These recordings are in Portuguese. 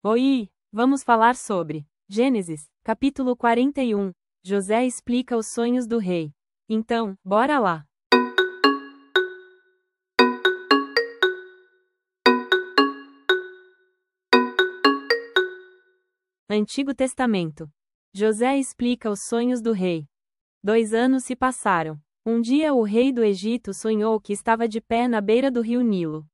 Oi, vamos falar sobre Gênesis, capítulo 41. José explica os sonhos do rei. Então, bora lá. Antigo Testamento. José explica os sonhos do rei. 2 anos se passaram. Um dia o rei do Egito sonhou que estava de pé na beira do rio Nilo.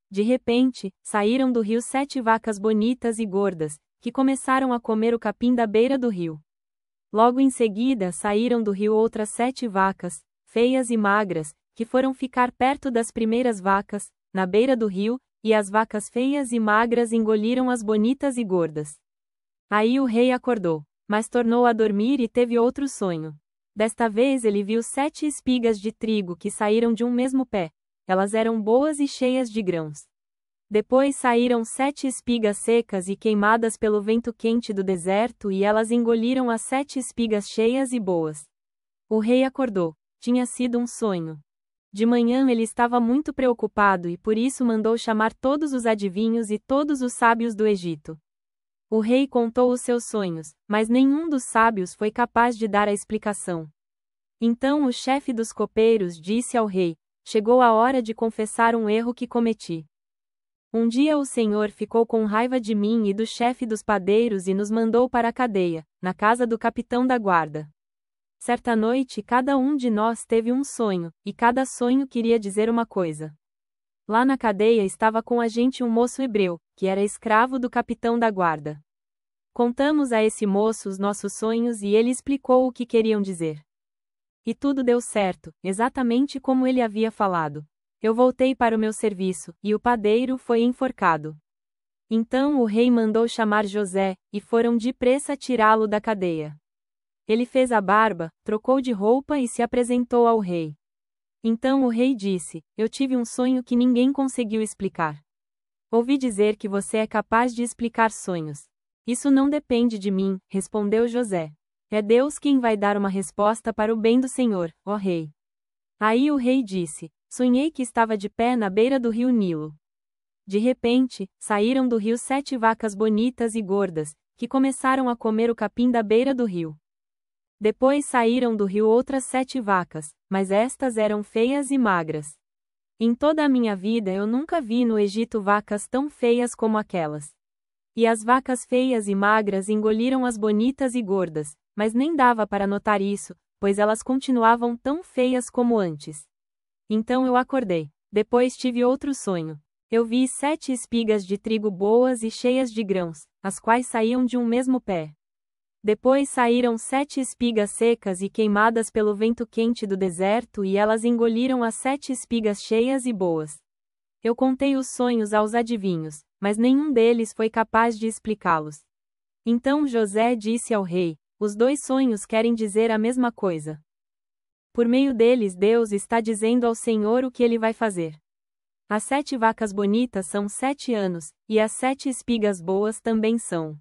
De repente, saíram do rio 7 vacas bonitas e gordas, que começaram a comer o capim da beira do rio. Logo em seguida saíram do rio outras 7 vacas, feias e magras, que foram ficar perto das primeiras vacas, na beira do rio, e as vacas feias e magras engoliram as bonitas e gordas. Aí o rei acordou, mas tornou a dormir e teve outro sonho. Desta vez ele viu 7 espigas de trigo que saíram de um mesmo pé. Elas eram boas e cheias de grãos. Depois saíram 7 espigas secas e queimadas pelo vento quente do deserto e elas engoliram as 7 espigas cheias e boas. O rei acordou. Tinha sido um sonho. De manhã ele estava muito preocupado e por isso mandou chamar todos os adivinhos e todos os sábios do Egito. O rei contou os seus sonhos, mas nenhum dos sábios foi capaz de dar a explicação. Então o chefe dos copeiros disse ao rei: chegou a hora de confessar um erro que cometi. Um dia o Senhor ficou com raiva de mim e do chefe dos padeiros e nos mandou para a cadeia, na casa do capitão da guarda. Certa noite cada um de nós teve um sonho, e cada sonho queria dizer uma coisa. Lá na cadeia estava com a gente um moço hebreu, que era escravo do capitão da guarda. Contamos a esse moço os nossos sonhos e ele explicou o que queriam dizer. E tudo deu certo, exatamente como ele havia falado. Eu voltei para o meu serviço, e o padeiro foi enforcado. Então o rei mandou chamar José, e foram depressa tirá-lo da cadeia. Ele fez a barba, trocou de roupa e se apresentou ao rei. Então o rei disse: eu tive um sonho que ninguém conseguiu explicar. Ouvi dizer que você é capaz de explicar sonhos. Isso não depende de mim, respondeu José. É Deus quem vai dar uma resposta para o bem do Senhor, ó rei. Aí o rei disse: sonhei que estava de pé na beira do rio Nilo. De repente, saíram do rio 7 vacas bonitas e gordas, que começaram a comer o capim da beira do rio. Depois saíram do rio outras 7 vacas, mas estas eram feias e magras. Em toda a minha vida eu nunca vi no Egito vacas tão feias como aquelas. E as vacas feias e magras engoliram as bonitas e gordas, mas nem dava para notar isso, pois elas continuavam tão feias como antes. Então eu acordei. Depois tive outro sonho. Eu vi 7 espigas de trigo boas e cheias de grãos, as quais saíam de um mesmo pé. Depois saíram 7 espigas secas e queimadas pelo vento quente do deserto e elas engoliram as 7 espigas cheias e boas. Eu contei os sonhos aos adivinhos, mas nenhum deles foi capaz de explicá-los. Então José disse ao rei: os 2 sonhos querem dizer a mesma coisa. Por meio deles Deus está dizendo ao Senhor o que ele vai fazer. As 7 vacas bonitas são 7 anos, e as 7 espigas boas também são.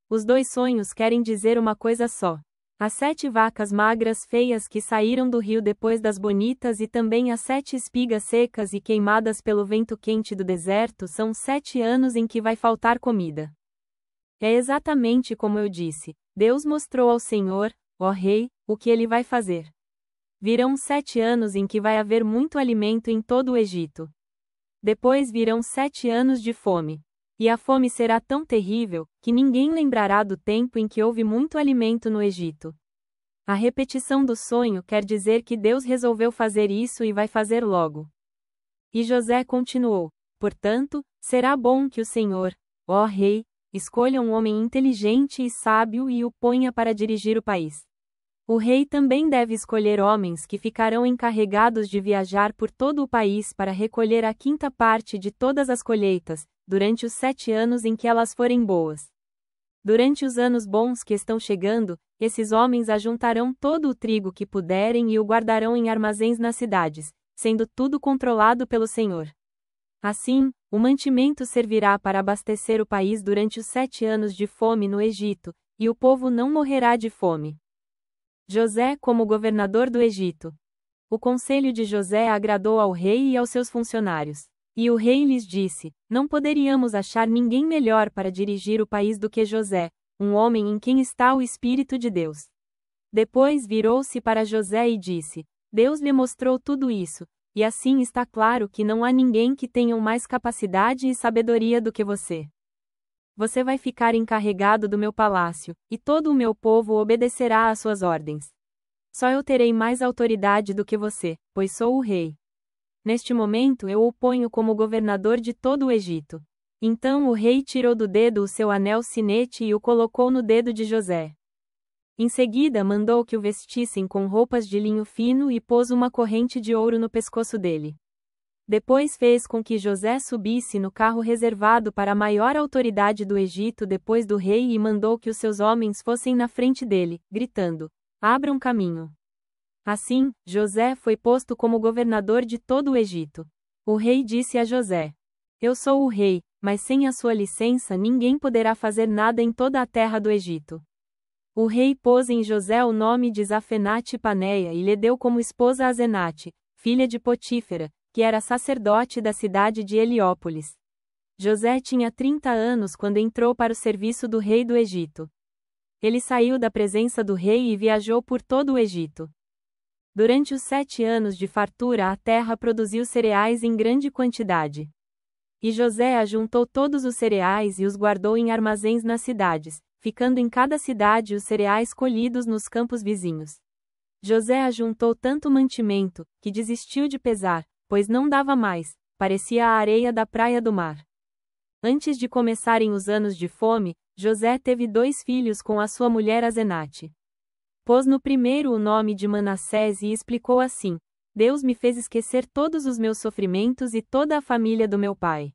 Os 2 sonhos querem dizer uma coisa só. As 7 vacas magras feias que saíram do rio depois das bonitas e também as 7 espigas secas e queimadas pelo vento quente do deserto são 7 anos em que vai faltar comida. É exatamente como eu disse. Deus mostrou ao Senhor, ó rei, o que ele vai fazer. Virão 7 anos em que vai haver muito alimento em todo o Egito. Depois virão 7 anos de fome. E a fome será tão terrível, que ninguém lembrará do tempo em que houve muito alimento no Egito. A repetição do sonho quer dizer que Deus resolveu fazer isso e vai fazer logo. E José continuou: portanto, será bom que o Senhor, ó rei, escolha um homem inteligente e sábio e o ponha para dirigir o país. O rei também deve escolher homens que ficarão encarregados de viajar por todo o país para recolher a 5ª parte de todas as colheitas, durante os 7 anos em que elas forem boas. Durante os anos bons que estão chegando, esses homens ajuntarão todo o trigo que puderem e o guardarão em armazéns nas cidades, sendo tudo controlado pelo Senhor. Assim, o mantimento servirá para abastecer o país durante os 7 anos de fome no Egito, e o povo não morrerá de fome. José como governador do Egito. O conselho de José agradou ao rei e aos seus funcionários. E o rei lhes disse: Não poderíamos achar ninguém melhor para dirigir o país do que José, um homem em quem está o Espírito de Deus. Depois virou-se para José e disse: Deus lhe mostrou tudo isso, e assim está claro que não há ninguém que tenha mais capacidade e sabedoria do que você. Você vai ficar encarregado do meu palácio, e todo o meu povo obedecerá às suas ordens. Só eu terei mais autoridade do que você, pois sou o rei. Neste momento eu o ponho como governador de todo o Egito. Então o rei tirou do dedo o seu anel sinete e o colocou no dedo de José. Em seguida mandou que o vestissem com roupas de linho fino e pôs uma corrente de ouro no pescoço dele. Depois fez com que José subisse no carro reservado para a maior autoridade do Egito depois do rei e mandou que os seus homens fossem na frente dele, gritando: Abram caminho. Assim, José foi posto como governador de todo o Egito. O rei disse a José: Eu sou o rei, mas sem a sua licença ninguém poderá fazer nada em toda a terra do Egito. O rei pôs em José o nome de Zafenate-Paneia e lhe deu como esposa Azenate, filha de Potífera, que era sacerdote da cidade de Heliópolis. José tinha 30 anos quando entrou para o serviço do rei do Egito. Ele saiu da presença do rei e viajou por todo o Egito. Durante os 7 anos de fartura a terra produziu cereais em grande quantidade. E José ajuntou todos os cereais e os guardou em armazéns nas cidades, ficando em cada cidade os cereais colhidos nos campos vizinhos. José ajuntou tanto mantimento, que desistiu de pesar, pois não dava mais, parecia a areia da praia do mar. Antes de começarem os anos de fome, José teve 2 filhos com a sua mulher Azenate. Pôs no primeiro o nome de Manassés e explicou assim: Deus me fez esquecer todos os meus sofrimentos e toda a família do meu pai.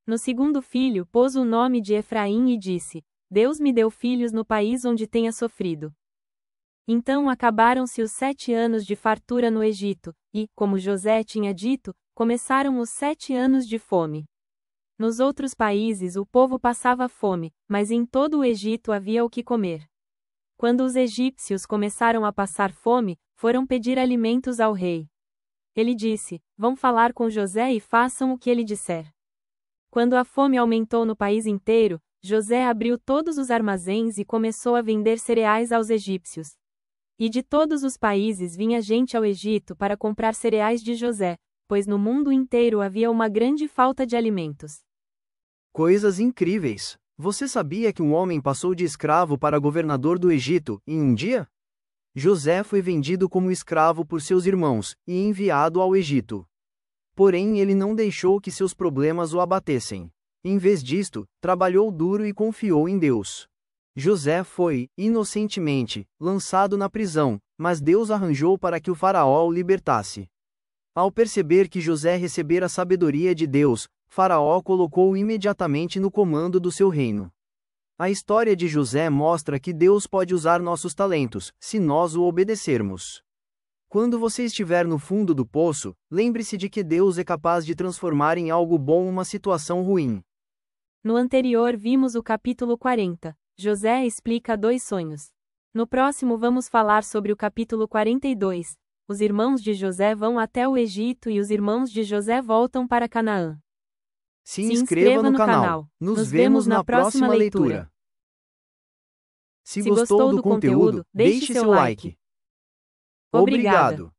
No segundo filho pôs o nome de Efraim e disse: Deus me deu filhos no país onde tenha sofrido. Então acabaram-se os 7 anos de fartura no Egito, e, como José tinha dito, começaram os 7 anos de fome. Nos outros países o povo passava fome, mas em todo o Egito havia o que comer. Quando os egípcios começaram a passar fome, foram pedir alimentos ao rei. Ele disse: Vão falar com José e façam o que ele disser. Quando a fome aumentou no país inteiro, José abriu todos os armazéns e começou a vender cereais aos egípcios. E de todos os países vinha gente ao Egito para comprar cereais de José, pois no mundo inteiro havia uma grande falta de alimentos. Coisas incríveis! Você sabia que um homem passou de escravo para governador do Egito, em um dia? José foi vendido como escravo por seus irmãos, e enviado ao Egito. Porém ele não deixou que seus problemas o abatessem. Em vez disto, trabalhou duro e confiou em Deus. José foi, inocentemente, lançado na prisão, mas Deus arranjou para que o faraó o libertasse. Ao perceber que José recebera a sabedoria de Deus, Faraó colocou-o imediatamente no comando do seu reino. A história de José mostra que Deus pode usar nossos talentos, se nós o obedecermos. Quando você estiver no fundo do poço, lembre-se de que Deus é capaz de transformar em algo bom uma situação ruim. No anterior vimos o capítulo 40. José explica 2 sonhos. No próximo vamos falar sobre o capítulo 42. Os irmãos de José vão até o Egito e os irmãos de José voltam para Canaã. Se inscreva no canal. Nos vemos na próxima leitura. Se gostou do conteúdo, deixe seu like. Obrigada.